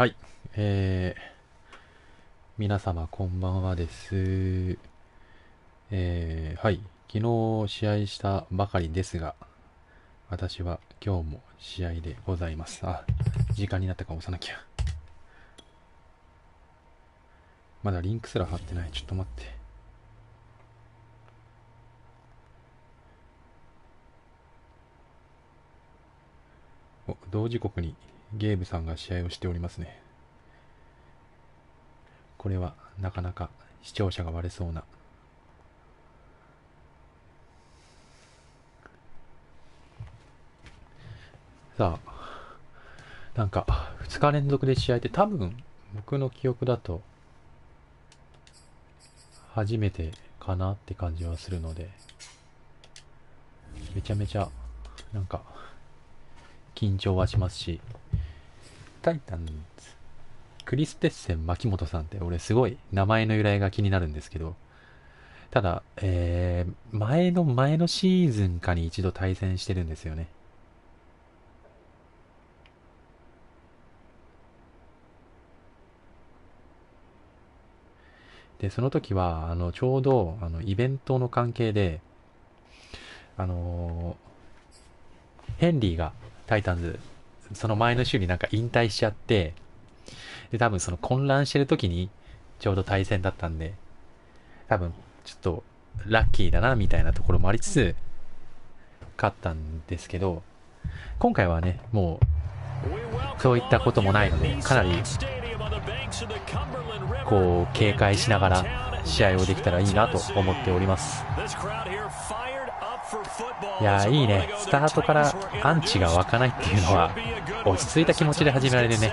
はい、皆様こんばんはです。はい、昨日試合したばかりですが、私は今日も試合でございます。あ、時間になったから押さなきゃ。まだリンクすら貼ってない。ちょっと待って。同時刻にゲームさんが試合をしておりますね。これはなかなか視聴者が割れそうな。さあ、なんか2日連続で試合って多分僕の記憶だと初めてかなって感じはするので、めちゃめちゃなんか緊張はしますし、タイタンズクリステッセン牧本さんって俺すごい名前の由来が気になるんですけど、ただ、前のシーズンかに一度対戦してるんですよね。で、その時はちょうどイベントの関係でヘンリーがタイタンズその前の週になんか引退しちゃって、で多分その混乱してる時にちょうど対戦だったんで、多分ちょっとラッキーだなみたいなところもありつつ勝ったんですけど、今回はねもうそういったこともないので、かなりこう警戒しながら試合をできたらいいなと思っております。いやーいいね、スタートからアンチが湧かないっていうのは落ち着いた気持ちで始められるね。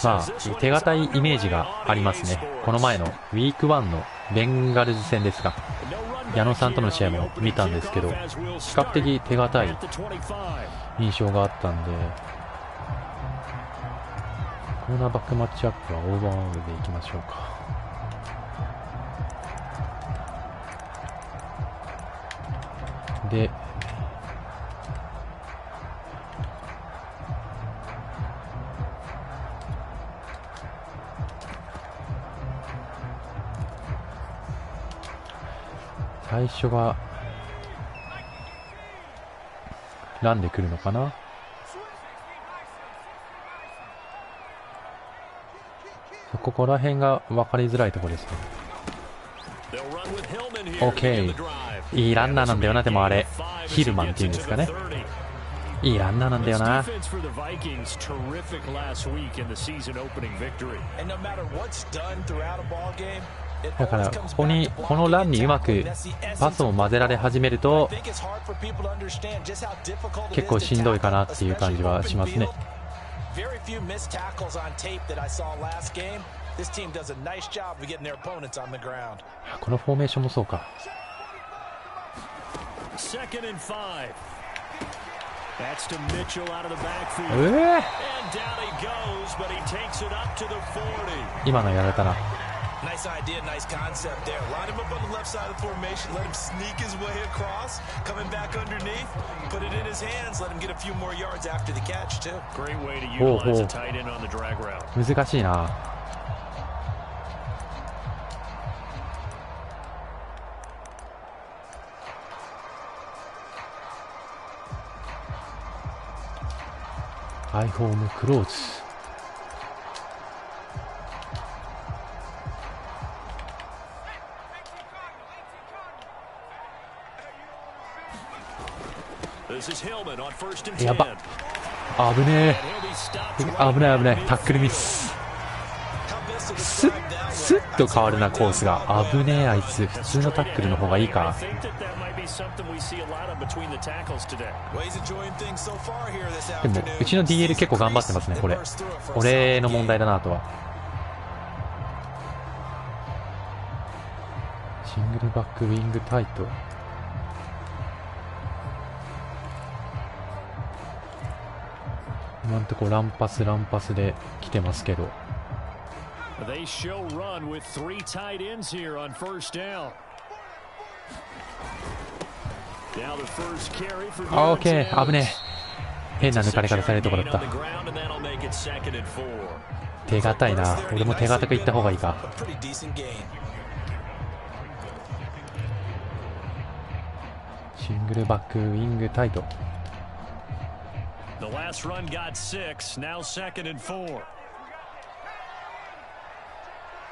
まあ手堅いイメージがありますね。この前のウィーク1のベンガルズ戦ですか、矢野さんとの試合も見たんですけど、比較的手堅い印象があったんで、コーナーバックマッチアップはオーバーオールでいきましょうか。で、最初はランで来るのかな。ここら辺が分かりづらいところですね。 OK、 いいランナーなんだよな。でもあれヒルマンっていうんですかね、いいランナーなんだよな。だからこのランにうまくパスを混ぜられ始めると結構しんどいかなっていう感じはしますね。このフォーメーションもそうか。今のやられたな。Nice idea, nice concept there. Line him up on the left side of the formation. Let him sneak his way across. Coming back underneath. Put it in his hands. Let him get a few more yards after the catch, too. Great way to utilize a tight end on the drag route. 難しいな。アイホームクローズ。やば、危ねえ、危ない危ない、タックルミス。スッと変わるなコースが。危ねえ、あいつ普通のタックルの方がいいか。でもうちの DL 結構頑張ってますね。これ俺の問題だなとは。シングルバックウィングタイト。今んとこランパスで来てますけど、オーケー、危ねえ。変な抜かれ方されるとこだった。手堅いな。俺も手堅くいった方がいいか。シングルバックウィングタイト。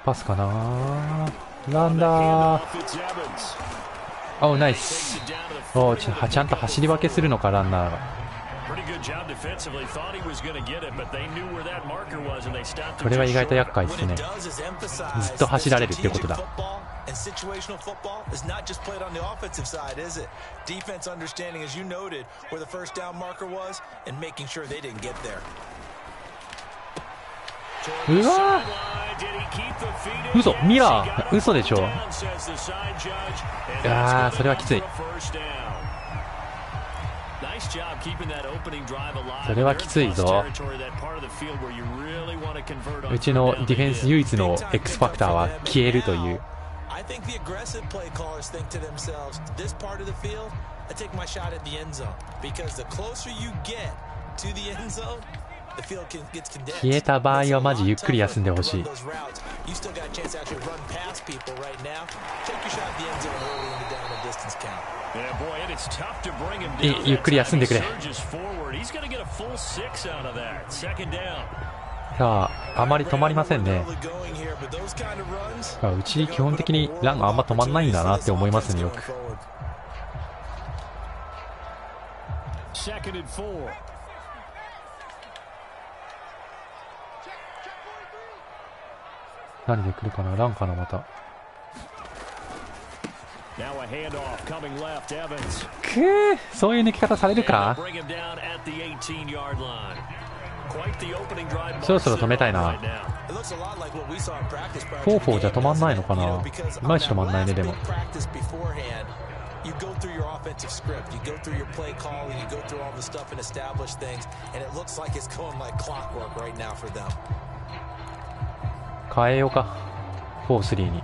パスかな。ランダー。おナイス。おちゃんと走り分けするのかランナーが。これは意外と厄介ですね。ずっと走られるってことだ。うわー、嘘、ミラー、嘘でしょ。いやー、それはきつい。それはきついぞ。うちのディフェンス唯一の X ファクターは消えるという。消えた場合はマジゆっくり休んでほしい。ゆっくり休んでくれ。さあ、あまり止まりませんね。うち基本的にランがあんま止まんないんだなって思いますね、よく。何で来るかな、ランかな、また。そういう抜き方されるか。そろそろ止めたいな。4-4じゃ止まんないのかな。いまいち止まんないね。でも変えようか、4-3に。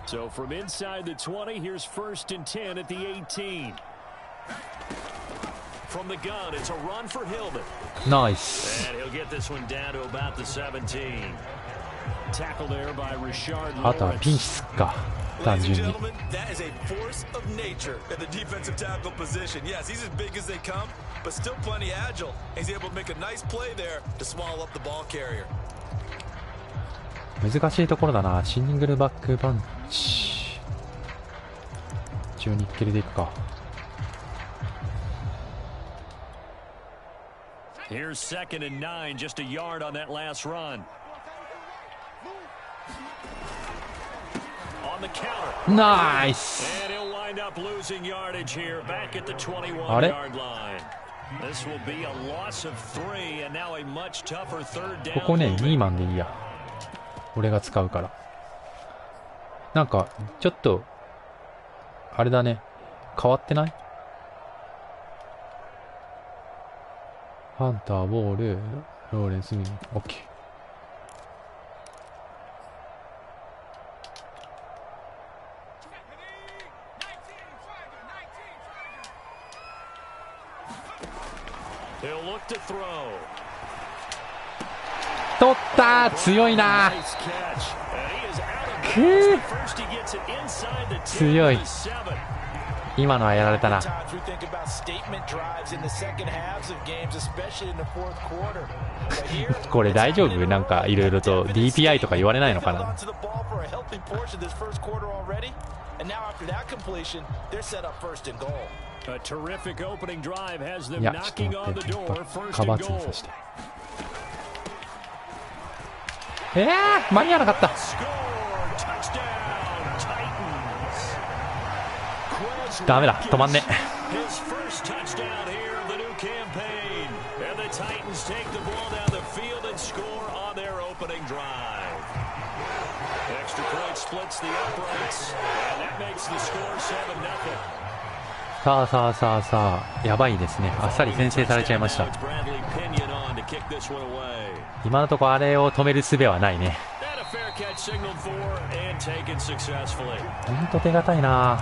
So from inside the 20, here's 1st and 10 at the 18. From the gun, it's a run for Hillman. Nice. And he'll get this one down to about the 17. Tackle there by Richard. あとはピンチか、単純に。That is a force of nature in the defensive tackle position. Yes, he's as big as they come, but still plenty agile. He's able to make a nice play there to swallow up the ball carrier. 難しいところだな。シングルバックパンチ。一応ニッケルでいくか。Here's 2nd and 9, just a yard on that last run. On the counter. Nice. And he'll wind up losing yardage here back at the 21-yard line. This will be a loss of 3 and now a much tougher third down. ここね、ニーマンでいいや。俺が使うから。なんかちょっとあれだね、変わってない？ハンター、ボール、ローレンス、ミニ、オッケー。取った、強いな。強い。今のはやられたな。これ大丈夫？なんかいろいろと DPI とか言われないのかな。いや、ちょっと待って、カバー2にさして。間に合わなかった。ダメだ、止まんね。さあさあさあさあ、やばいですね。あっさり先制されちゃいました。今のところあれを止める術はないね。taken successfully. ほんと手堅いな。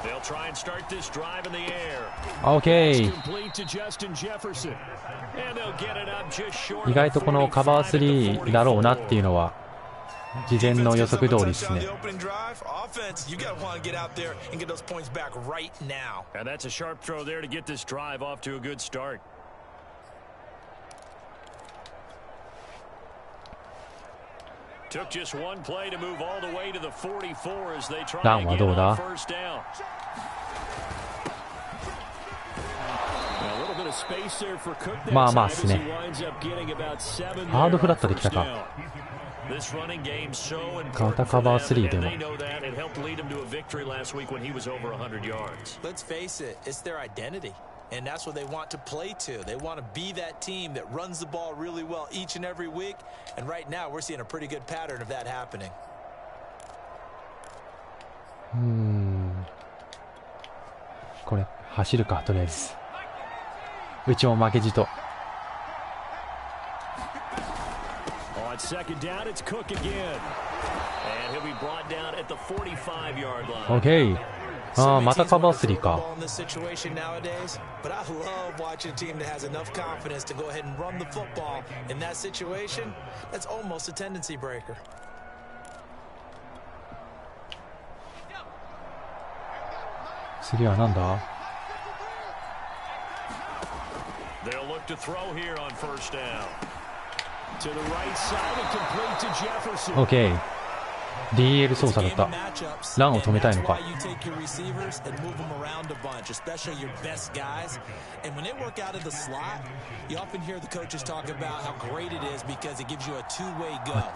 They'll try and start this drive in the air. OK。 Complete to Justin Jefferson. And they'll get it up just short. 意外とこのカバー3だろうなっていうのは事前の予測通りですね。 And that's a sharp throw there to get this drive off to a good start. Took just one play to move all the way to the 44 as they try to get on first down. A little bit of space there for Cook that time as he winds up getting about 7 there. ハードフラットできたか。 This running game so カウンターカバー3でも they know that it helped lead him to a victory last week when he was over 100 yards. Let's face it, it's their identity. And that's what they want to play to. They want to be that team that runs the ball really well each and every week. And right now, we're seeing a pretty good pattern of that happening. これ走るかとりあえず。うちも負けじと。On second down, it's Cook again. And he'll be brought down at the 45-yard line. OK。ああ、またカバー3か。次はなんだ？ They'll look to throw here on first down. To the right side and complete to Jefferson. OK。DL 操作だった。ランを止めたいのか。あっ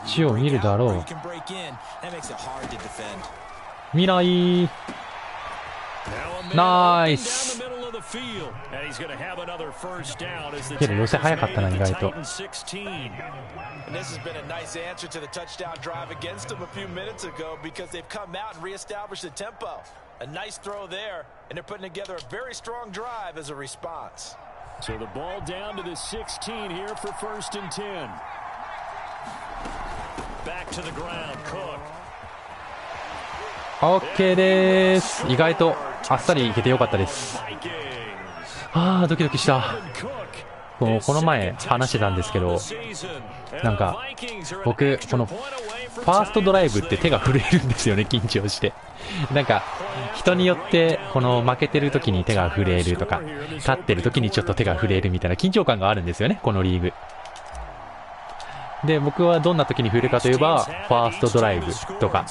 ちを見るだろう。見ない。ナイス。けど寄せ早かったな意外と。And this has been a nice answer to the touchdown drive against them a few minutes ago because they've come out and reestablished the tempo. A nice throw there, and they're putting together a very strong drive as a response. So the ball down to the 16 here for first and 10. Back to the ground, Cook. OK です。意外とあっさりいけてよかったです。ああ、ドキドキした。この前話してたんですけど、なんか僕このファーストドライブって手が震えるんですよね、緊張して。なんか人によってこの負けてる時に手が震えるとか勝ってる時にちょっと手が震えるみたいな緊張感があるんですよね、このリーグで。僕はどんな時に震えるかといえばファーストドライブとか、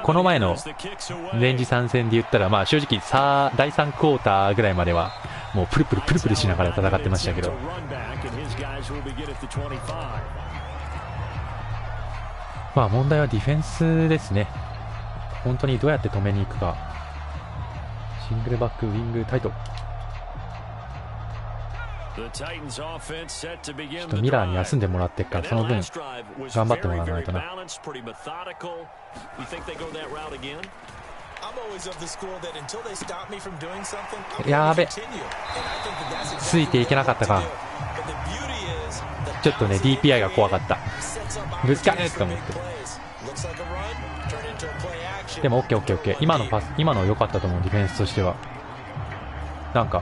この前のレンジ参戦で言ったら、まあ正直第3クォーターぐらいまではもうプルプルプルプルしながら戦ってましたけど、まあ問題はディフェンスですね。本当にどうやって止めに行くか。シングルバックウィングタイト。ちょっとミラーに休んでもらってっから、その分頑張ってもらわないとな。やーべ、ついていけなかったか。ちょっとね DPI が怖かった。ぶつかると思って。でも OKOKOK。今の良かったと思う。ディフェンスとしてはなんか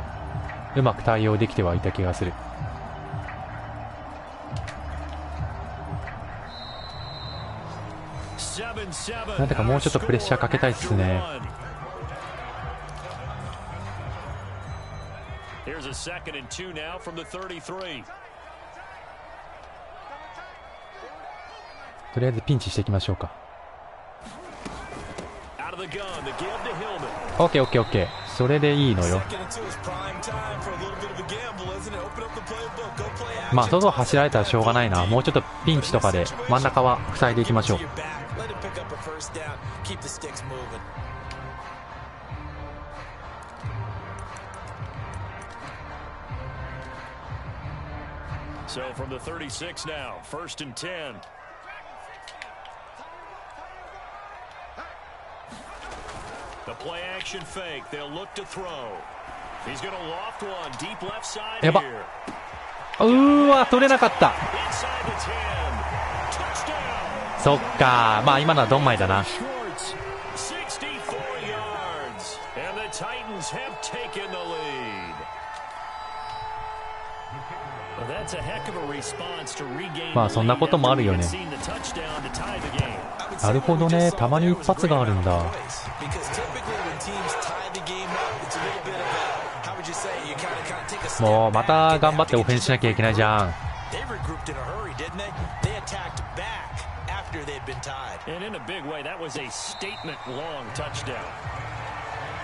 うまく対応できてはいた気がする。なんだかもうちょっとプレッシャーかけたいっすね。とりあえずピンチしていきましょうか。 OKOKOK。それでいいのよ。まあ外走られたらしょうがないな。もうちょっとピンチとかで真ん中は塞いでいきましょう。So from the 36 now, 1st and 10. The play action fake. They'll look to throw. He's going to loft one deep left side here. うわ、取れなかった。そっか、まあ今のはドンマイだな。まあそんなこともあるよね。なるほどね、たまに一発があるんだ。もうまた頑張ってオフェンスしなきゃいけないじゃん。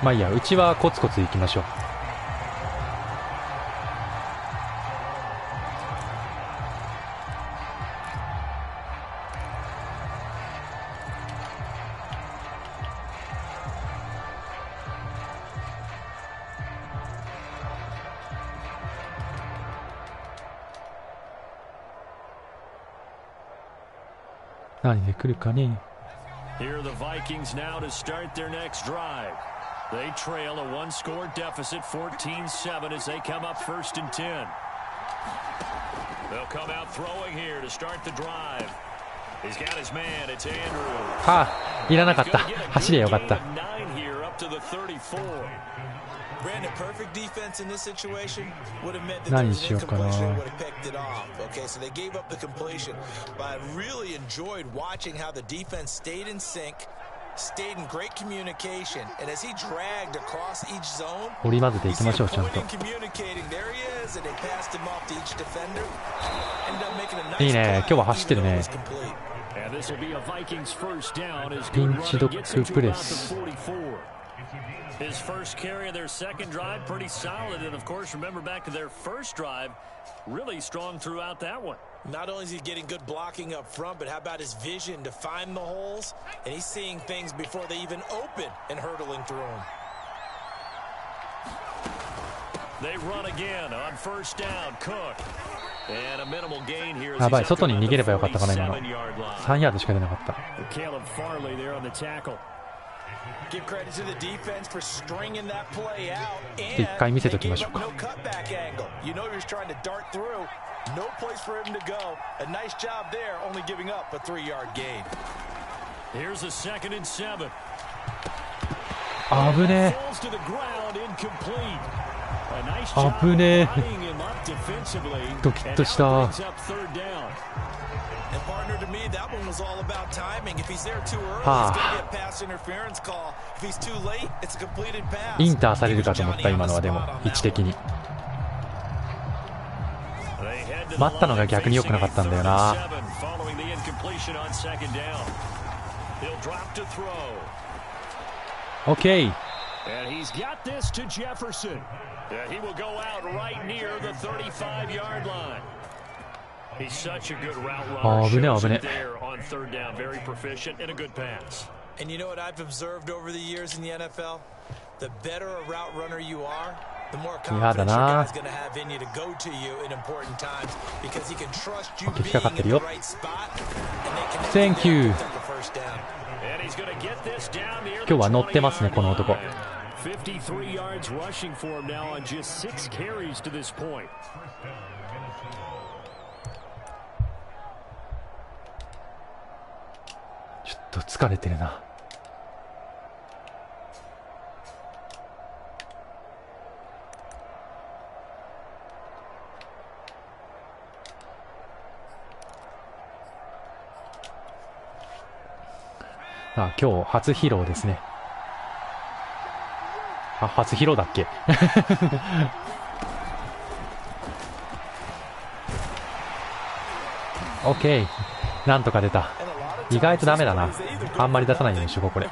まあいいや、うちはコツコツいきましょう。何で来るかね。Here are the Vikings now to start their next drive. They trail a one-score deficit, 14-7, as they come up 1st and 10. They'll come out throwing here to start the drive. He's got his man. It's Andrew. はあ、いらなかった。走りゃよかった。Brandon, perfect defense in this situation would have meant that 何 there し was よ an うかな。 incompletion, would have picked it off. Okay, so they gave up the completion. But I really enjoyed watching how the defense stayed in sync, stayed in great communication, and as he dragged across each zone, 折り混ぜていきましょう、ちゃんと。 communicating. There he is, and they passed him off to each defender. Ended up making a nice いいね、今日は走ってるね。 And this will be a Vikings first down as ピ good ンチド running ッ gets グ him プ to レ about ス。 the 44. His first carry of their second drive, pretty solid. And, of course, remember back to their first drive, really strong throughout that one. Not only is he getting good blocking up front, but how about his vision to find the holes? And he's seeing things before they even open and hurdling through them. They run again on first down. Cook. And a minimal gain here. やばい、外に逃げればよかったかな、今の。3ヤードしか出なかった。Caleb Farley there on the tackle. Give credit to the defense for stringing that play out. 一回見せときましょうか。 No cutback angle. You know you're trying to dart through. No place for him to go. A nice job there, only giving up a 3-yard gain. Here's a 2nd and 7. 危ねえ。 Falls to the ground, incomplete. A nice 危ねえ。 job tying him up defensively. ドキッとした。 And brings up 3rd down. And partner, to me, that one was all about timing. If he's there too early, は it's あ going to be a pass interference call. If he's too late, it's a completed pass. インターされるかと思った、今のは。でも位置的に待ったのが逆に良くなかったんだよな。オッケー。 And he's got this to Jefferson. He will go out right near the 35-yard line. He's such a good route runner. Shows it there on 3rd down. Very proficient and a good pass. And you know what I've observed over the years in the NFL? The better a route runner you are, the more confidence your guy's going to have in you to go to you in important times because he can trust you being in the right spot. Thank you. And he's going to get this down near 今日は乗ってますね、この男。 53 yards rushing for him now on just 6 carries to this point. ちょっと疲れてるな。あ、今日初披露ですね。あ、初披露だっけオッケー。なんとか出た。意外とダメだな。あんまり出さないようにしとこう、これ。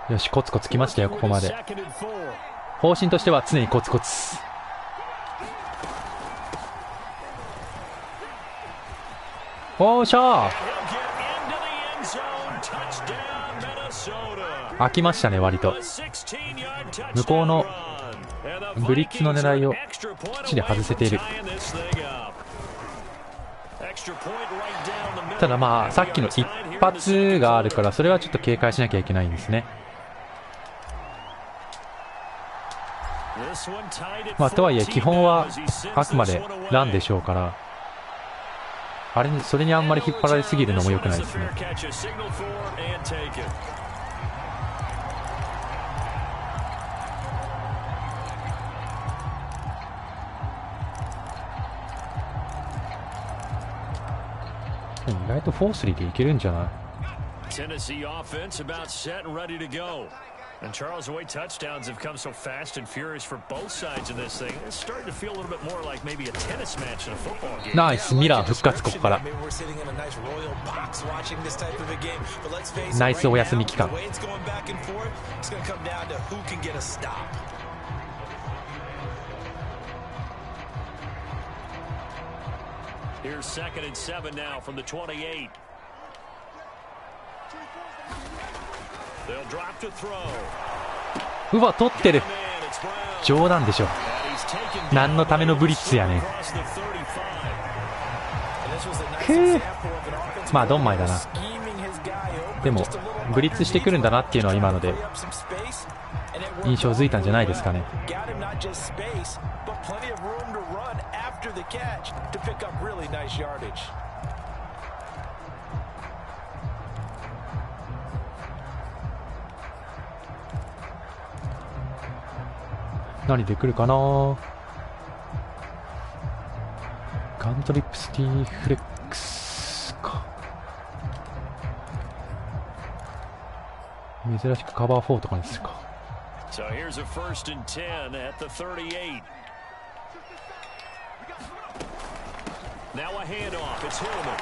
よし、コツコツ来ましたよ、ここまで。方針としては常にコツコツ。おーしゃー。開きましたね、割と。向こうのブリッツの狙いをきっちり外せている。ただまあさっきの一発があるから、それはちょっと警戒しなきゃいけないんですね。まあとはいえ基本はあくまでランでしょうから、あれにそれにあんまり引っ張られすぎるのも良くないですね。意外と4-3でいけるんじゃない？ Tennessee offense about set and ready to go. And Charles, the way touchdowns have come so fast and furious for both sides of this thing, it's starting to feel a little bit more like maybe a tennis match in a football game. ナイス、ミラー復活。ここからナイスお休み期間。Here's 2nd and 7 now from the 28. They'll drop to throw. うわ、取ってる。冗談でしょ。何のためのブリッツやねん。まあドンマイだな。でもブリッツしてくるんだなっていうのは今ので印象づいたんじゃないですかね。何で来るかな。ガントリップスティーフレックスか。珍しくカバー4とかにするか。So here's a 1st and 10 at the 38. Now a handoff. It's Hillman.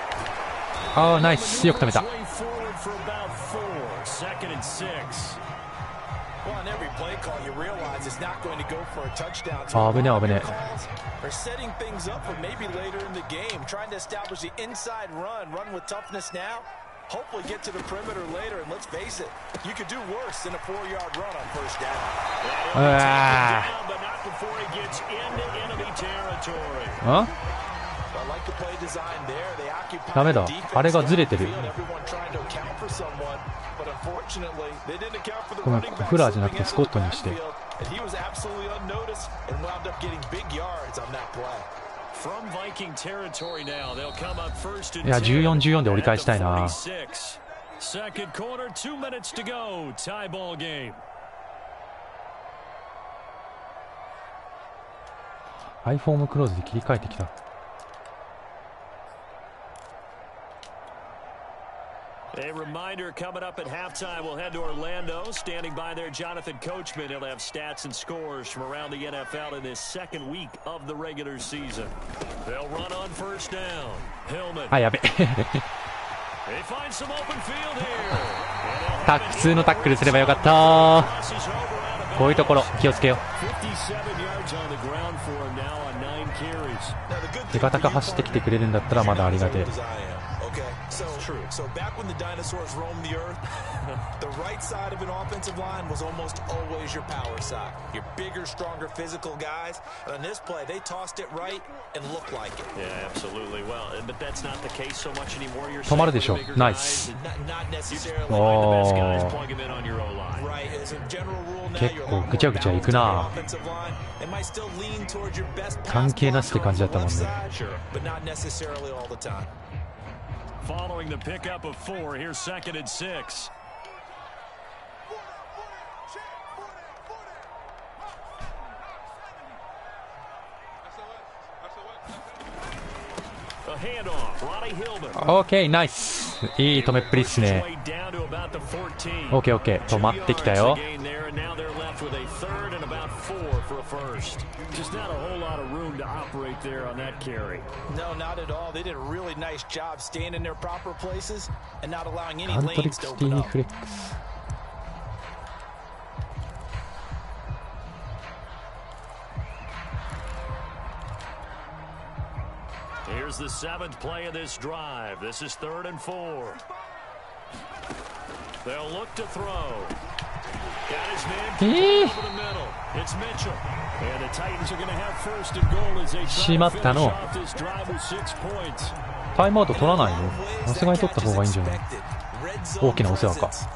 ああ、ナイス。よく止めた。2nd and 6. あ、危ねえ危ねえ。Hopefully get to the perimeter later, and let's face it, you could do worse than a 4-yard run on first down. But not before he gets into enemy territory. Huh? I like the play design there. They occupy ダメだ。あれがずれてる。 everyone trying to account for someone, but unfortunately, they didn't account for the ごめん、 running back. フラーじゃなくてスコットにして。 And he was absolutely unnoticed and wound up getting big yards on that play. From Viking territory now, they'll come up 1st and 10. いや、14-14で折り返したいな。 Second quarter, 2 minutes to go. Tie ball game. iPhone クローズで切り替えてきた。A reminder coming up at halftime, we'll head to Orlando. Standing by there, Jonathan Coachman. He'll have stats and scores from around the NFL in this second week of the regular season. They'll run on first down. Hillman. あ、やべ。 They find some open field here. 普通のタックルすればよかった。こういうところ気をつけよう。手堅く走ってきてくれるんだったらまだありがてえ。So back when the dinosaurs roamed the earth, the right side of an offensive line was almost always your power side. Your bigger, stronger, physical guys. And on this play, they tossed it right and looked like it. Yeah, absolutely. Well, but that's not the case so much anymore. You're 止まるでしょ。ナイス。おー。結構ぐちゃぐちゃいくな。関係なしって感じだったもんね。Following the pickup of 4, here's 2nd and 6. A handoff, Ronnie Hillman. OK、ナイス。いい止めっぷりっすね。OK、OK、止まってきたよ。With a 3rd and about 4 for a first. Just not a whole lot of room to operate there on that carry. No, not at all. They did a really nice job staying in their proper places and not allowing any lanes to open up. Here's the 7th play of this drive. This is 3rd and 4. They'll look to throw. しまったの。タイムアウト取らないの？さすがに取った方がいいんじゃない？大きなお世話か。よし、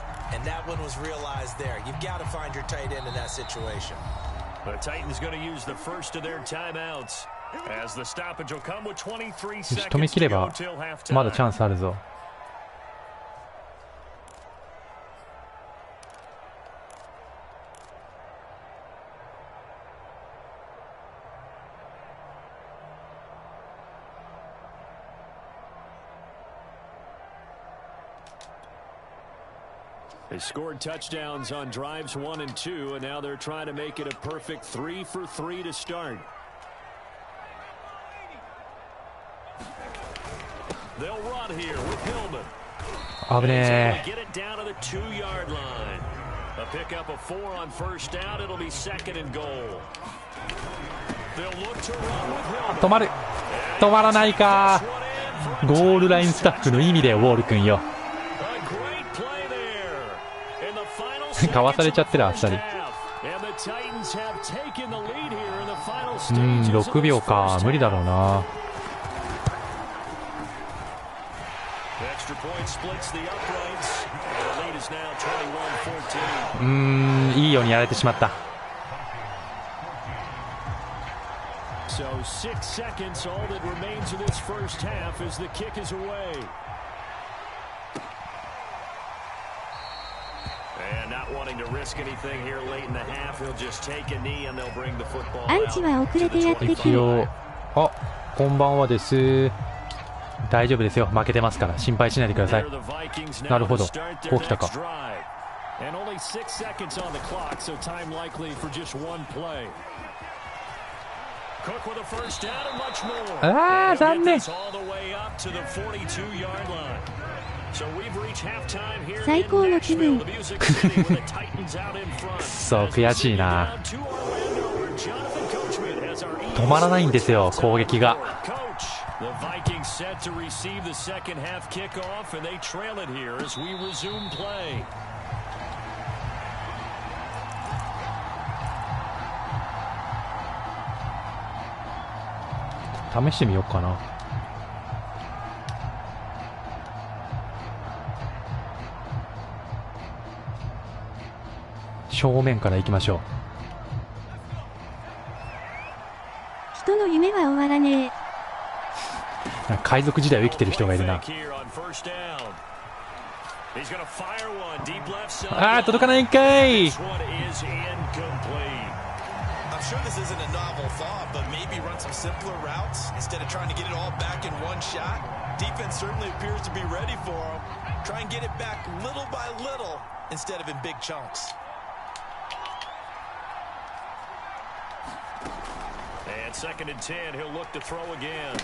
止めきればまだチャンスあるぞ。They scored touchdowns on drives 1 and 2, and now they're trying to make it a perfect 3 for 3 to start. They'll run here with Hillman. 危ねえ。 Get it down to the 2-yard line. A pickup of 4 on first down. It'll be 2nd and goal. They'll look to run with Hillman. 止まる。止まらないか。ゴールラインスタッフの意味でウォール君よ。かわされちゃってる、あっさり。6秒か、無理だろうな。いいようにやられてしまった。アンチは遅れてやってくる。あ、こんばんはです。大丈夫ですよ、負けてますから心配しないでください。なるほど、こうきたか。ああ、残念。最高の気分。くそ、悔しいな。止まらないんですよ、攻撃が。試してみようかな。正面から行きましょう。人の夢は終わらねえ。海賊時代を生きてる人がいるな。あー、届かないんかい。Sure, this isn't a novel thought, but maybe run some simpler routes instead of trying to get it all back in one shot. Defense certainly appears to be ready for him. Try and get it back little by little instead of in big chunks. And 2nd and 10, he'll look to throw again.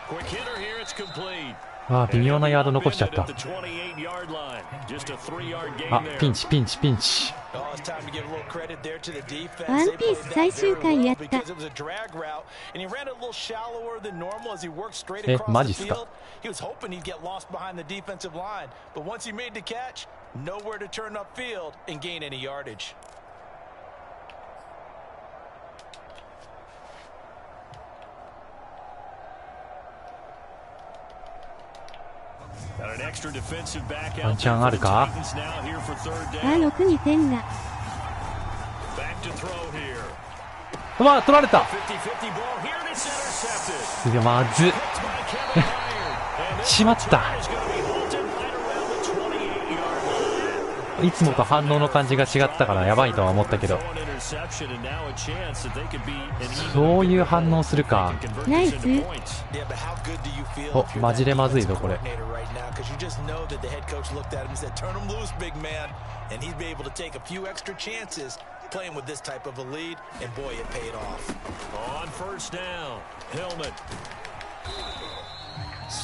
Quick hitter here, it's complete. あー、微妙なヤード残しちゃった。あ、ピンチピンチピンチ。ワンピース最終回やった。え、マジっすか。ワンチャンあるか。あ、6に点が。うわ、取られた。いや、まずしまった。いつもと反応の感じが違ったからやばいとは思ったけど、そういう反応するか。ナイス。お、マジでまずいぞこれ。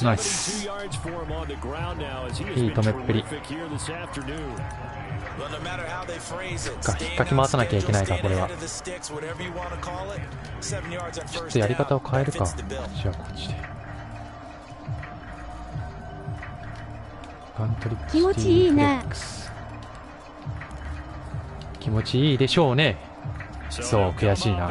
ナイス。いい止めっぷり。引っかき回さなきゃいけないか、これは。ちょっとやり方を変えるか。じゃあこっちでガントリックス気持ちいいな。気持ちいいでしょうね。そう、悔しいな。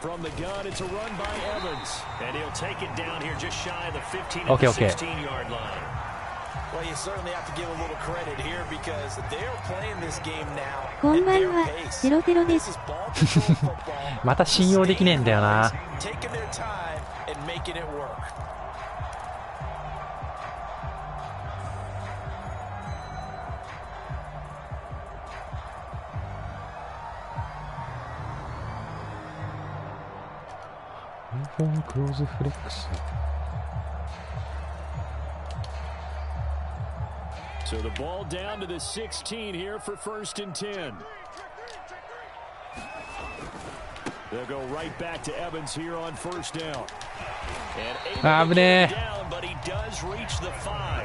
From the gun, it's a run by Evans, and he'll take it down here just shy of the 15 Okay, to okay. 16-yard line. Well, you certainly have to give a little credit here because they're playing this game now こん at ばん their は、 pace. テロテロで This す。 is ball control football. また信用できねえんだよな。 Taking their time and making it work. iPhone クローズフレックス。So the ball down to the 16 here for 1st and 10. They'll go right back to Evans here on 1st down. And able to get it down, but he does reach the 5.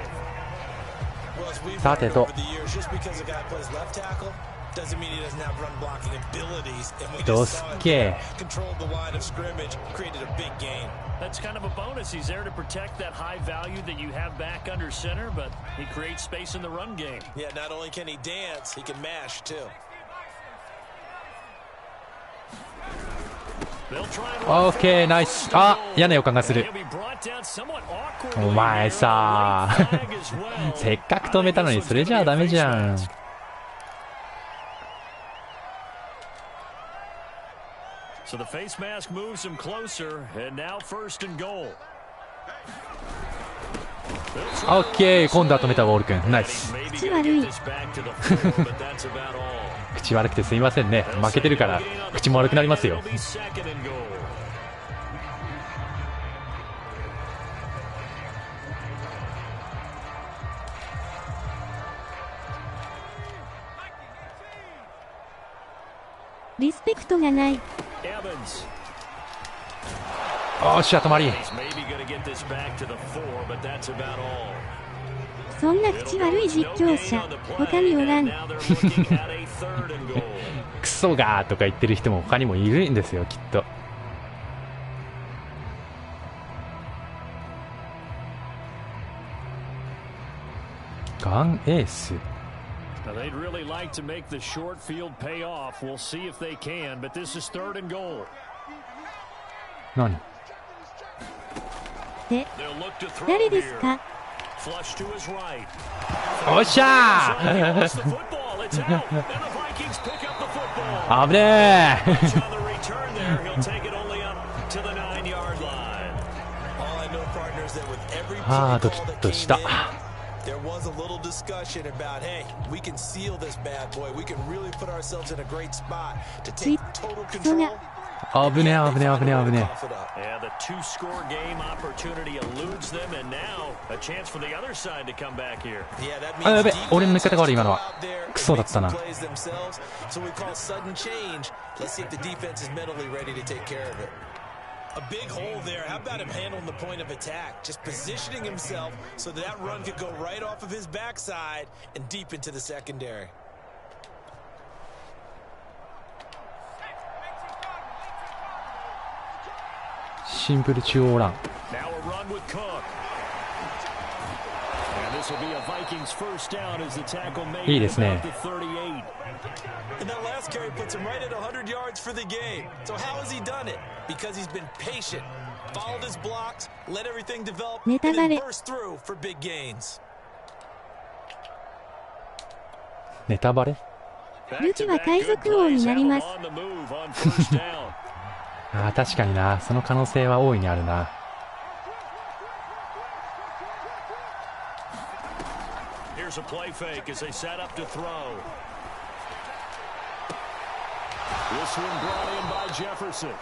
Well, as we've さて learned と over the years, just because a guy plays left tackle doesn't mean he doesn't have run blocking abilities. And we ど just す saw っ it け controlled the line of scrimmage, created a big gain. That's kind of a bonus. He's there to protect that high value that you have back under center, but he creates space in the run game. Yeah, not only can he dance, he can mash too. They'll try and オッケー、ナイス。あ、嫌な予感がする。 He'll be brought down somewhat awkwardly お前 here. さ Late flag as well. せっかく止めたのにそれじゃあダメじゃん。 So the face mask moves him closer, and now 1st and goal. オッケー、今度は止めたウォール君。ナイス。 Maybe 口 gonna 悪 get い。 this back to the 4, but that's about all. 口悪くてすいませんね。負けてるから口も悪くなりますよ。 It'll be 2nd and goal.「リスペクトがない」 Evans. おっしゃ、止まり。 He's maybe gonna get this back to the 4, but that's about all. そんな口悪い実況者他におらん。 Now they're looking at a 3rd and goal. クソがーとか言ってる人も他にもいるんですよ、きっと。ガンエース。 Now they'd really like to make the short field pay off. We'll see if they can, but this is 3rd and goal. 何？で、 They'll look to throw 誰です here. か？ Flush to his right. おっしゃ He ー lost the football. It's out. And the Vikings pick up the football. 危ねえ On the return there, he'll take it only up to the 9-yard line. All I know, partners, that with every あー、 play ド call キッ that と came した。 in, there was a little discussion about, hey, we can seal this bad boy. We can really put ourselves in a great spot to take total control. 危ねえ危ねえ危ねえ危ね Cough it up. And the 2-score game opportunity eludes them, and now a chance for the other side to come back here. Yeah, that あ、や means べ、 defense 俺の抜け方が悪い今の has は to go out there クソだ and った make な。 some plays themselves. So we call sudden change. Let's see if the defense is mentally ready to take care of it. A big hole there. How about him handling the point of attack? Just positioning himself so that run could go right off of his backside and deep into the secondary. シンプル中央ラン。 Now a run with Cook. And this will be a Vikings first down as the tackle made いいですね。 at the 38. And that last carry puts him right at 100 yards for the game. So how has he done it? Because he's been patient, followed his blocks, let everything develop, and then burst through for big gains. ネタバレ？ルキは海賊王になります。 On the move on first down. ああ、確かにな。その可能性は大いにあるな。 Here's a play fake as they set up to throw. This one brought in by Jefferson.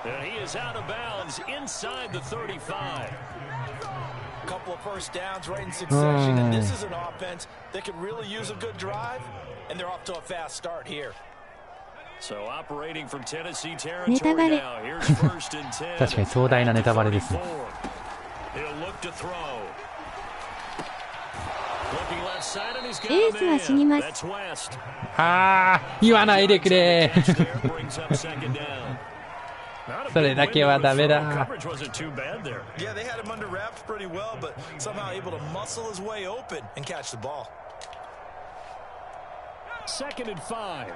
And he is out of bounds inside the 35. A couple of first downs right in succession, and this is an offense that could really use a good drive, and they're off to a fast start here. So operating from Tennessee territory now. Here's first and 10. 確かに壮大なネタバレですね。 He'll look to throw. Looking left side and he's got エースは死にます。 That's West. ああ、言わないでくれ。Brings up second down. それだけはダメだ。 Coverage wasn't too bad there. Yeah, they had him under wraps pretty well, but somehow able to muscle his way open and catch the ball. 2nd and 5.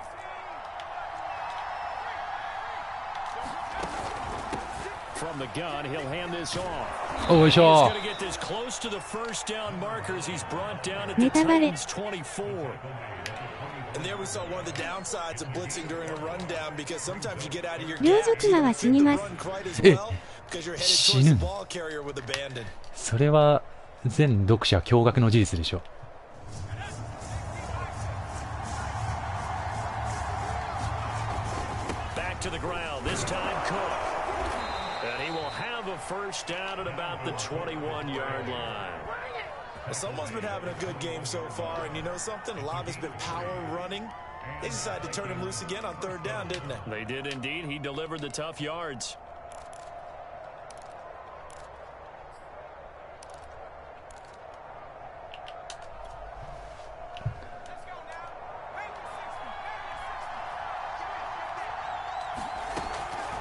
From the gun, he'll hand this off. おいしょ。 He's going to get this close to the first down markers. He's brought down at the Titans 24. And there we saw one of the downsides of blitzing during a rundown because sometimes you get out of your 両 gap. 族魔は死にます。 Because you're headed towards the ball carrier with abandon. それは全読者驚愕の事実でしょ。Back to the ground. This time Cook. And he will have a first down at about the 21-yard line. Well, someone's been having a good game so far, and you know something? A lot of it's been power running. They decided to turn him loose again on 3rd down, didn't they? They did indeed. He delivered the tough yards.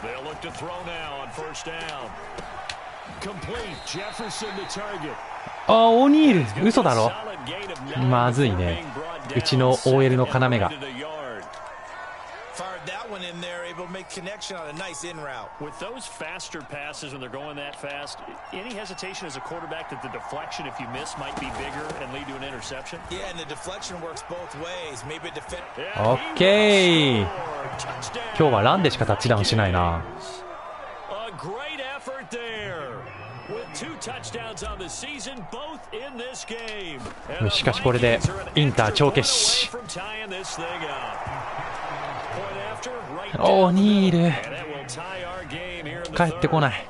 They'll look to throw now on 1st down. Complete. Jefferson the target. あ、オニール嘘だろ。まずいね。うちの OL の要が。 Fired that one in there, able to make connection on a nice in route. With those faster passes when they're going that fast, any hesitation as a quarterback that the deflection, if you miss, might be bigger and lead to an interception? Yeah, and the deflection works both ways. Maybe a defend. オッケー。今日はランでしかタッチダウンしないな。A great effort there. With 2 touchdowns on the season, both in this game. しかしこれでインター帳消し。オニール帰ってこない。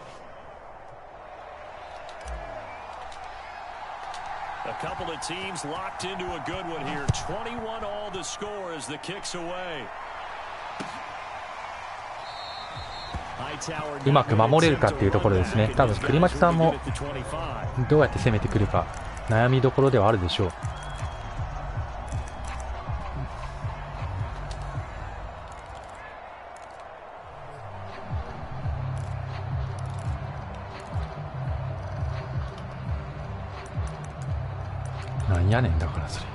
A couple of teams locked into a good one here. 21 all the score as the kicks away. うまく守れるかっていうところですね。多分栗巻さんもどうやって攻めてくるか悩みどころではあるでしょう。なんやねんだからそれ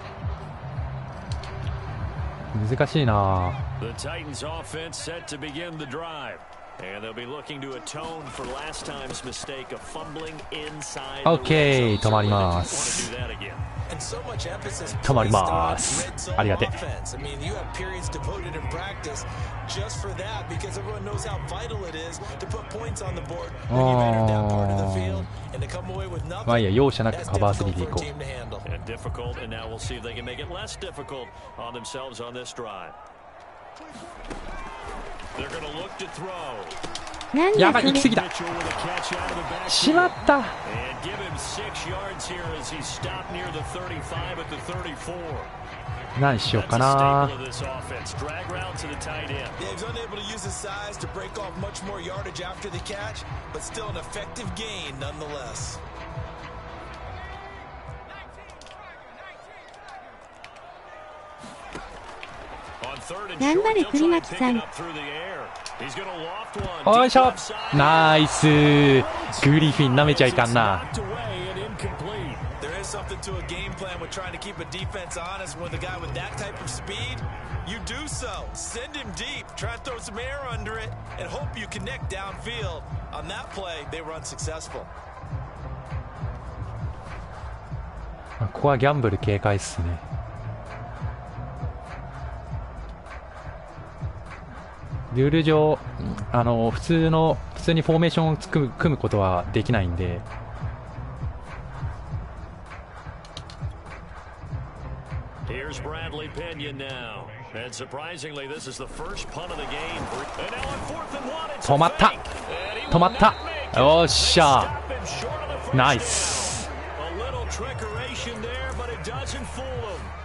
難しいな。 The Titans offense set to begin the drive. And they'll be looking to atone for last time's mistake of fumbling inside. Okay, 止まります。止まります。ありがて。I mean, you have periods devoted in practice just for that because everyone knows how vital it is to put points on the board when you've entered that part of the field and to come away with nothing. まあいいや、容赦なくカバー3でいこう。 And difficult, and now we'll see if they can make it less difficult on themselves on this drive. They're going to look to throw. やばい、行き過ぎだ。しまった。 And give him 6 yards here as he stopped near the 35 at the 34. 何しようかな。 Drag route to the tight end. Yeah, he's unable to use his size to break off much more yardage after the catch, but still an effective gain nonetheless. 頑張れ栗巻さん。おいしょ。ナイス。グリフィン舐めちゃいかんな。 There is something to a game plan with trying to keep a defense honest with a guy with that type of speed. You do so. Send him deep. Try to throw some air under it and hope you connect downfield. On that play, they were unsuccessful. ここはギャンブル警戒っすね。ルール上、普通にフォーメーションを組むことはできないんで。止まった。止まった。よっしゃ。ナイス。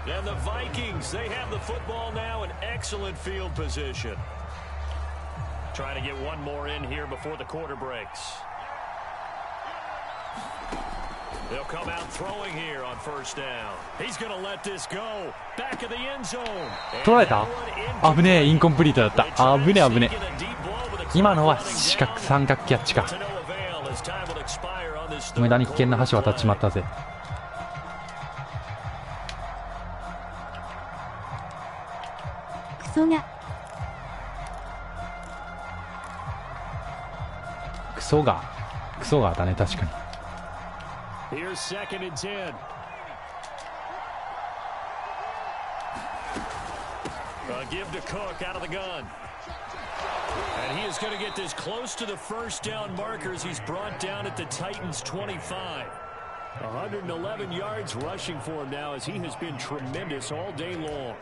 And the Vikings, they have the football now in excellent field position. Trying to get one more in here before the quarter breaks. They'll come out throwing here on 1st down. He's going to let this go. Back of the end zone. 取られた？危ねえ、インコンプリートだった。危ねえ危ねえ。今のは三角キャッチか。無駄に危険な橋渡っちまったぜ。クソがクソがだね、確かに。Give to Cook out of the gun. And he is going to get this close to the first down markers. He's brought down at the Titans 25. 111 yards rushing for him now as he has been tremendous all day long.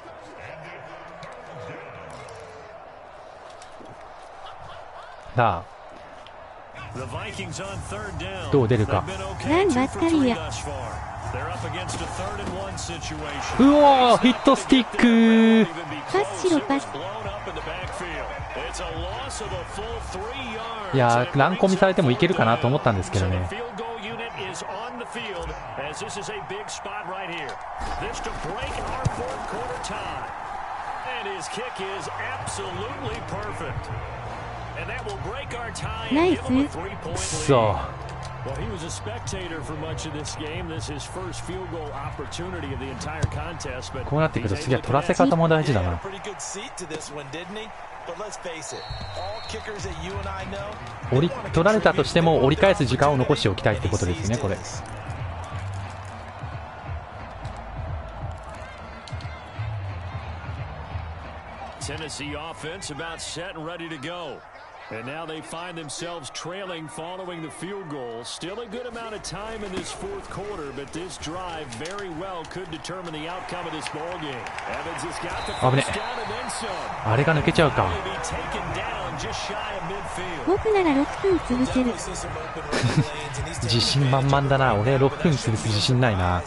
さあ、 The Vikings on third down. どう出るか。ランバッタリア。うおー、ヒットスティック。パスしろパス。いやー、ランコミされてもいけるかなと思ったんですけどね。ナイス。くそ。Well, he was a spectator for much of this game. This is his first field goal opportunity of the entire contest. But こうなってくると次は取らせ方も大事だな。取られたとしても折り返す時間を残しておきたいってことですね、これ。Tennessee offense about set and ready to go. And now they find themselves trailing following the field goal. Still a good amount of time in this fourth quarter, but this drive very well could determine the outcome of this ball game. Evans has got the first down and then some. あれが抜けちゃうか。僕なら6分潰せる。自信満々だな。俺6分潰す自信ないな。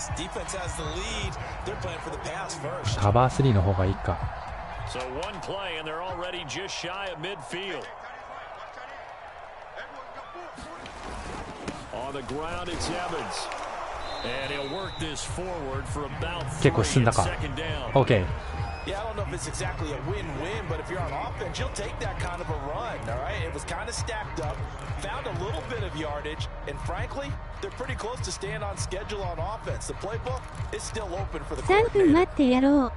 カバー3の方がいいか。So one play and they're already just shy of midfield. On the ground, it's Evans. And he'll work this forward for about 結構進んだか。OK。Yeah, I don't know if it's exactly a win-win, but if you're on offense, you'll take that kind of a run, all right? It was kind of stacked up, found a little bit of yardage, and frankly, they're pretty close to staying on schedule on offense. The playbook is still open for the 3分待ってやろう。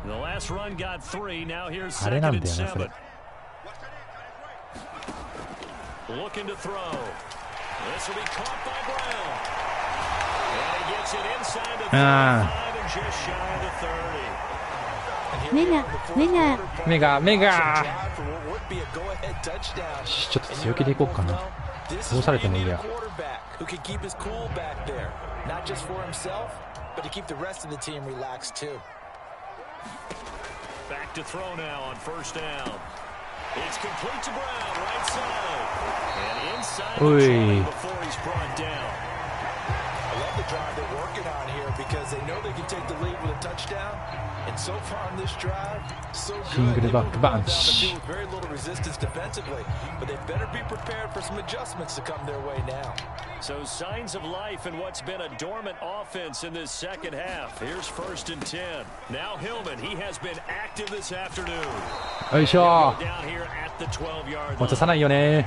The last run got 3. Now here's あれなん second だ and よな、それ。 7. Looking to throw. This will be caught by Brown. And he gets it inside the 35 and just shy of the 30. メガちょっと強気でいこうかな。どうされてもいいや。Who can keep his cool back there, not just for himself, but to keep the rest of the team relaxed too. Back to throw now on first down. It's complete to Brown, right side. And inside the 20 before he's brought down. I love the drive they're working on here because they know they can take the lead with a touchdown. And so far on this drive, so good. シングルバックバンチ。 Very little resistance defensively, but they better be prepared for some adjustments to come their way now. So signs of life in what's been a dormant offense in this second half. Here's first and 10. Now Hillman, he has been active this afternoon. よいしょ。 Down here at the 12-yard line. 落とさないよね。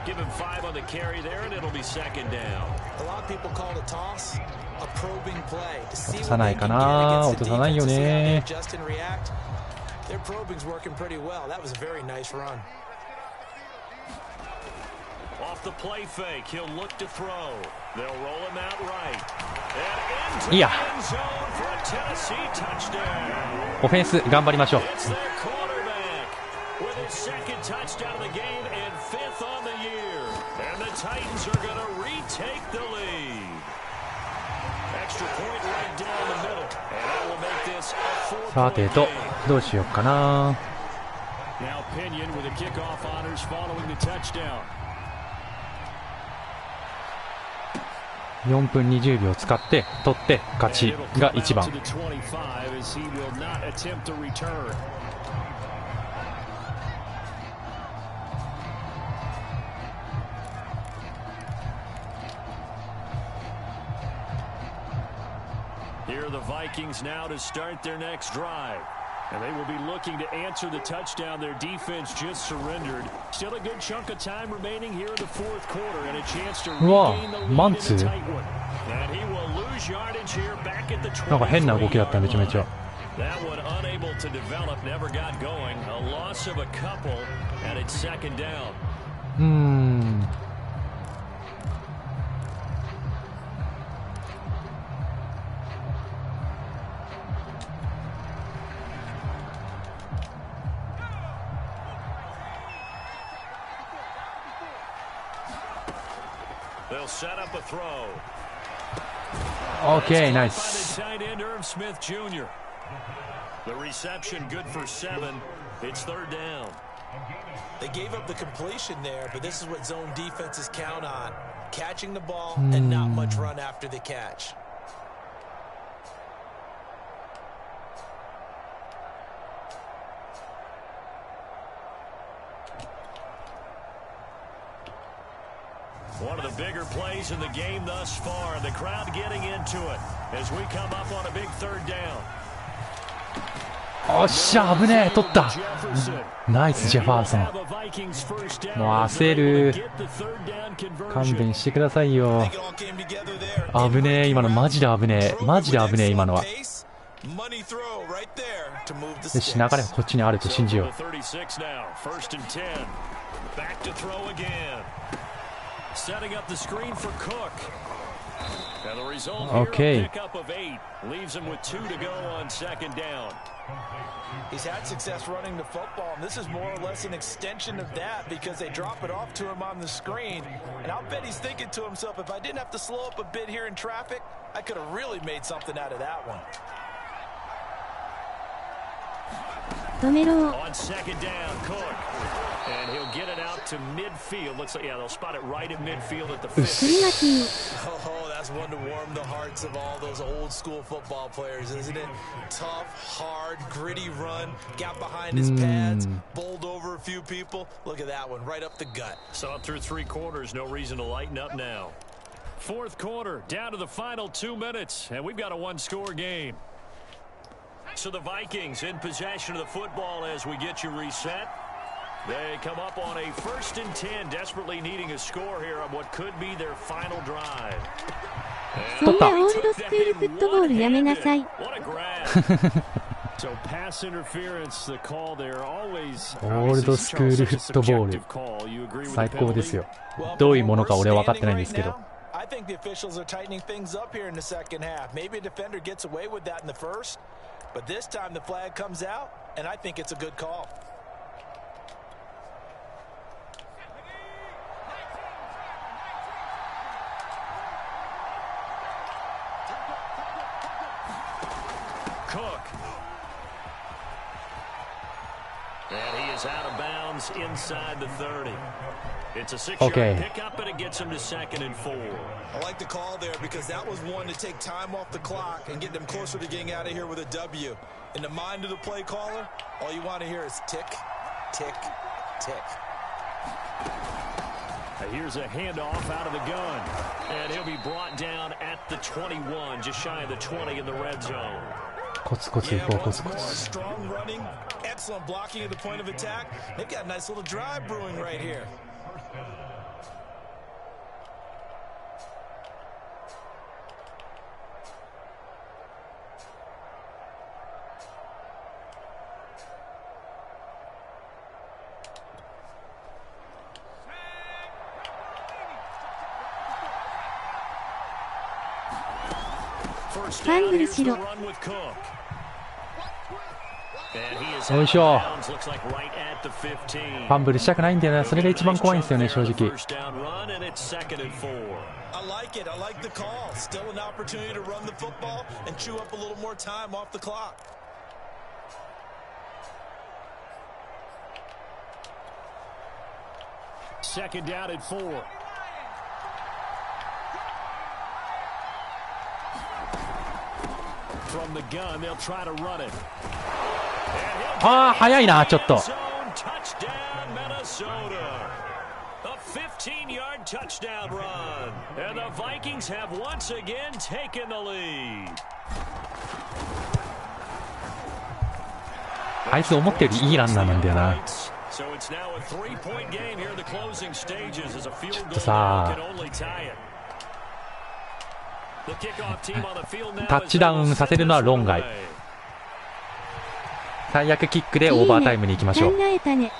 Give him 5 on the carry there, and it'll be second down. A lot of people call it a toss, a probing play. To see 落とさないかな。落とさないよね。 adjust and react. Their probing's working pretty well. That was a very nice run. Off the play fake, he'll look to throw. They'll roll him out right. And into the end zone for a Tennessee touchdown. オフェンス頑張りましょう。 It's their quarterback with his second touchdown of the game and 5th on the year. And the Titans are going to retake the lead. Extra point right down the middle. And that will make this a さて 4-point と game. どうしようかな。 Now Pinion with the kickoff honors following the touchdown. 4分20秒使って取って勝ちが一番。Here are the Vikings now to start their next drive. And they will be looking to answer the touchdown their defense just surrendered. Still a good chunk of time remaining here in the fourth quarter and a chance to regain the lead in a tight one. And he will lose yardage here back at the 20. なんか変な動きだっためちゃめちゃ。 That one unable to develop, never got going. A loss of a couple, and it's second down. They'll set up a throw. Okay, nice. By the tight end, Irv Smith Jr. The reception good for 7. It's third down. They gave up the completion there, but this is what zone defenses count on. Catching the ball and not much run after the catch. One of the bigger plays in the game thus far. The crowd getting into it as we come up on a big third down. おっしゃ、危ねえ、取った。ナイスジェファーソン。もう焦る。勘弁してくださいよ。危ねえ、今のマジで危ねえ。マジで危ねえ、今のは。よし、流れはこっちにあると信じよう。Setting up the screen for Cook. And the result Okay. here, a pickup of 8. Leaves him with 2 to go on second down. He's had success running the football, and this is more or less an extension of that because they drop it off to him on the screen. And I'll bet he's thinking to himself, if I didn't have to slow up a bit here in traffic, I could have really made something out of that one. 止めろ。 On second down, Cook. And he'll get it out to midfield. Looks like, yeah, they'll spot it right at midfield at the 50. Oh, that's one to warm the hearts of all those old school football players, isn't it? Tough, hard, gritty run. Got behind his pads, bowled over a few people. Look at that one, right up the gut. Saw it through 3 quarters. No reason to lighten up now. Fourth quarter, down to the final 2 minutes, and we've got a 1-score game. So the Vikings in possession of the football as we get you reset. They come up on a 1st and 10, desperately needing a score here on what could be their final drive. そんなオールドスクールフットボールやめなさい。 What a grab. So pass interference, the call there always. オールドスクールフットボール。最高ですよ。どういうものか俺は分かってないんですけど。I think the officials are tightening things up here in the second half. Maybe a defender gets away with that in the first, but this time the flag comes out, and I think it's a good call. Cook. And he is out of bounds inside the 30. It's a 6-yard pickup, and it gets him to 2nd and 4. I like the call there because that was one to take time off the clock and get them closer to getting out of here with a W. In the mind of the play caller, all you want to hear is tick, tick, tick. Here's a handoff out of the gun, and he'll be brought down at the 21, just shy of the 20 in the red zone. コツコツいこう、コツコツ。 Strong running, excellent blocking at the point of attack. They've got a nice little drive brewing right here. First ファン down, ブル here's し the ろ。 run with Cook. And he is よいしょ。 looks like right at the 15. ファンブルしたくないんだよな。それが一番怖いんですよね、正直。 First down run, and it's 2nd and 4. I like it. I like the call. Still an opportunity to run the football and chew up a little more time off the clock. Second down and 4. From the gun, they'll try to run it. ああ、早いな、ちょっと。 Zone touchdown, Minnesota. A 15-yard touchdown run. And the Vikings have once again taken the lead. あいつ思ったよりいいランナーなんだよな。ちょっとさ、タッチダウンさせるのは論外。最悪キックでオーバータイムに行きましょう。考えたね。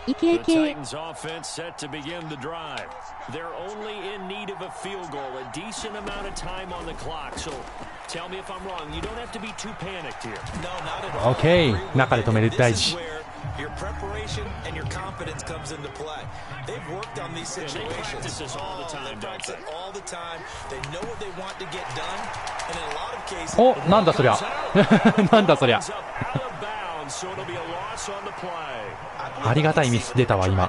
いけいけ。Titans offense set to begin the drive. They're only in need of a field goal, a decent amount of time on the clock. So tell me if I'm wrong. You don't have to be too panicked here. No, not at all. OK、中で止める大事。Your preparation and your confidence comes into play. They've worked on these situations. They practice this all the time. They practice it all the time. They know what they want to get done, and in a lot of cases. お、なんだそりゃ。なんだそりゃ。ありがたいミス出たわ今。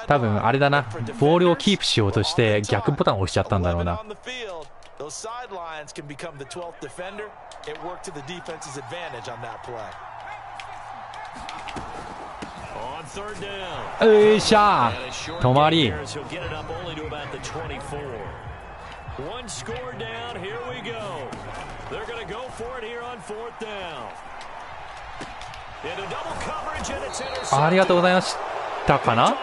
多分あれだな、ボールをキープしようとして逆ボタンを押しちゃったんだろうな。よいしゃー、止まり。ありがとうございましたかな。フ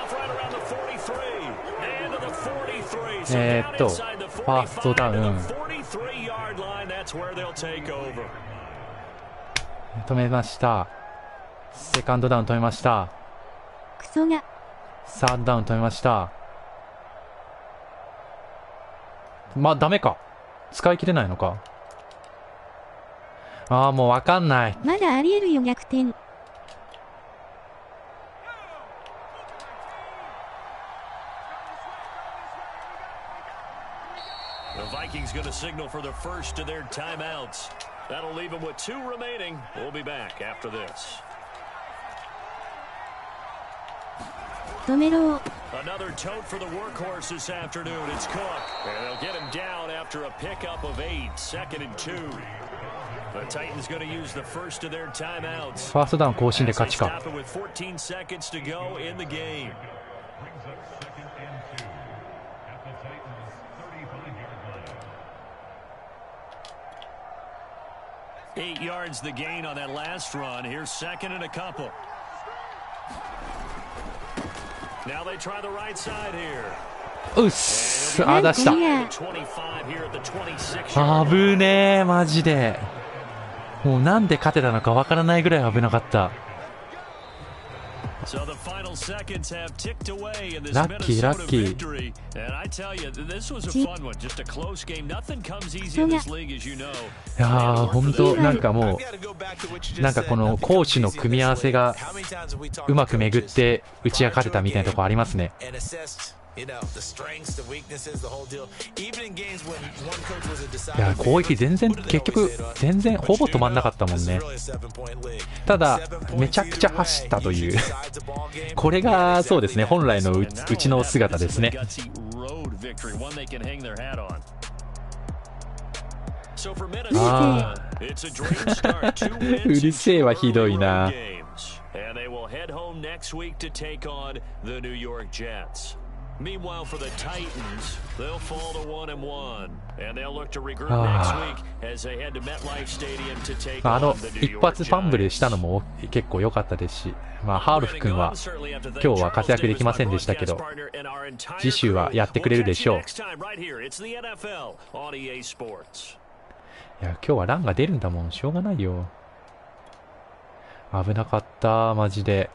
ァーストダウン止めました。セカンドダウン止めました。クソが。サードダウン止めました。まあダメか、使い切れないのか。ああ、もうわかんない。まだありえるよ逆転。The Vikings going to signal for the first of their timeouts. That'll leave them with 2 remaining. We'll be back after this. 止めろ。 Another tote for the workhorse this afternoon. It's Cook. And they'll get him down after a pickup of 8. 2nd and 2. The Titans going to use the first of their timeouts. ファーストダウン更新で勝ちか。Stop it with 14 seconds to go in the game. Eight yards the gain on that last run. Here's 2nd and a couple. Now they try the right side here. うっす、あ、出した。危ねえ、マジで。もうなんで勝てたのかわからないぐらい危なかった。ラッキーラッキー。いやー、本当なんかもうなんかこの攻守の組み合わせがうまく巡って打ち明かれたみたいなところありますね。いや、攻撃全然結局全然ほぼ止まんなかったもんね。ただめちゃくちゃ走ったというこれがそうですね、本来のうちの姿ですね。あーうるせえはひどいな。Meanwhile, for the Titans, they'll fall to 1-1, and they'll look to regroup next week as they head to MetLife Stadium to take on the New York Giants. 一発ファンブルしたのも結構良かったですし、まあハールフ君は今日は活躍できませんでしたけど、次週はやってくれるでしょう。いや、今日はランが出るんだもん、しょうがないよ。危なかった、マジで。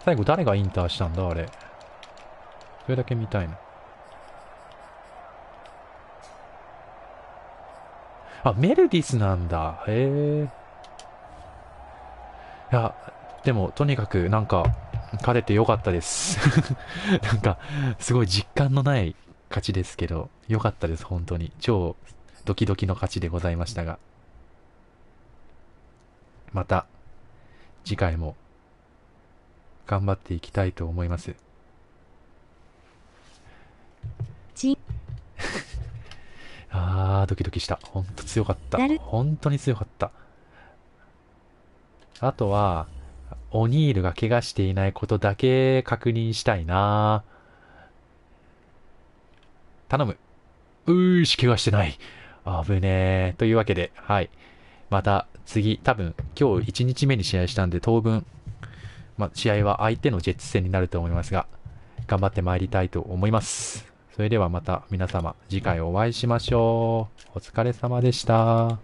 最後誰がインターしたんだあれ。それだけ見たいな。あ、メルディスなんだ。へえ。いや、でもとにかくなんか勝ててよかったですなんかすごい実感のない勝ちですけどよかったです。本当に超ドキドキの勝ちでございましたが、また次回も頑張っていきたいと思います。ドキドキした。ほんと強かった。本当に強かった。あとは、オニールが怪我していないことだけ確認したいな。頼む。怪我してない。危ねえ。というわけで、はい。また次、多分、今日1日目に試合したんで、当分、試合は相手のジェッツ戦になると思いますが、頑張って参りたいと思います。それではまた皆様、次回お会いしましょう。お疲れ様でした。